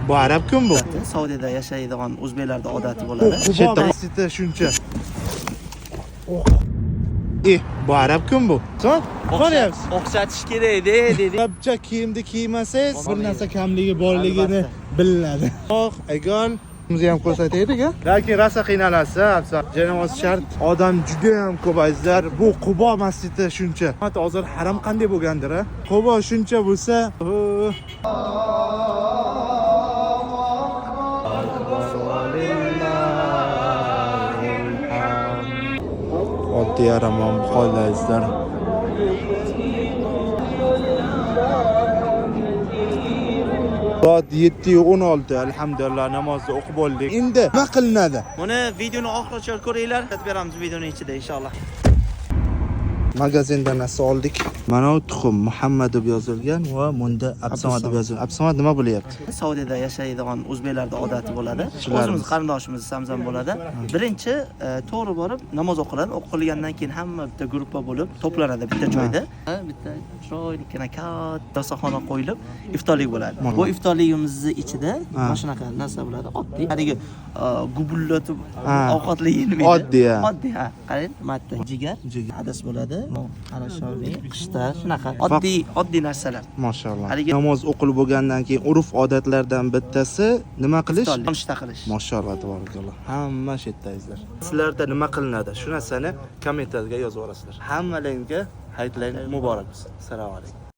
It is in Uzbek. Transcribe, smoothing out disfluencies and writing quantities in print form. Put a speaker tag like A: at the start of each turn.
A: bu arab kim bu?
B: Saudiyada yashaydigan o'zbeklarda odati bo'ladi.
A: Chetda masjidda shuncha. Bu arab kim bu? Son? Qo'ryapsiz.
B: O'xshatish kerak dedi.
A: Arabcha kiyimni kiymasangiz bir narsa kamligi borligini bilinadi. Egal bizni ham ko'rsataylik-a. Lekin rosa qiynalasiz, afson. Janoz shart. Odam juda ham ko'p azizlar. Bu Qubo masjidi shuncha. Hozir haram qanday bo'lgandir-a? Qubo shuncha bo'lsa, oddiy aramon qo'ylaysizlar. Soat 7:16 alhamdulillah namozni o'qib oldik. Endi nima qilinadi?
B: Buni videoni oxirigacha ko'ringlar. Beramiz videoni ichida inshaalloh.
A: Magazindan narsa oldik. Mana bu tuxum Muhammad deb yozilgan va bunda Absamad deb yozilgan. Absamad nima bo'lyapti?
B: Saudiyada yashaydigan o'zbeklarda odati bo'ladi.
A: Shularimiz.
B: O'zimiz qarindoshimiz Samzam bo'ladi. Birinchi to'g'ri borib namoz o'qiladi. O'qilgandan keyin hamma bitta guruhga bo'lib to'planadi bitta joyda. Bitta chiroylikgina katta saxona qo'yilib iftorlik bo'ladi. Bu iftorligimizni ichida mana shunaqa narsa bo'ladi. Oddiy, haligi gubullatib ovqatli yenmaydi.
A: Oddiy.
B: Oddiy, ha. Qarang, matda jigar, adas bo'ladi. Qarashovli, qishda shunaqa oddiy narsalar.
A: Mashallah. Namoz o'qilib bo'lgandan keyin urf-odatlardan bittasi nima qilish?
B: Nonushta qilish.
A: Mashallah, tabarakalloh. Hamma shetdaysizlar. Sizlarda nima qilinadi? Shu narsani kommentarga yozib yuborasizlar. Hammalaringizga hayitlaringiz muborak bo'lsin. Assalomu alaykum.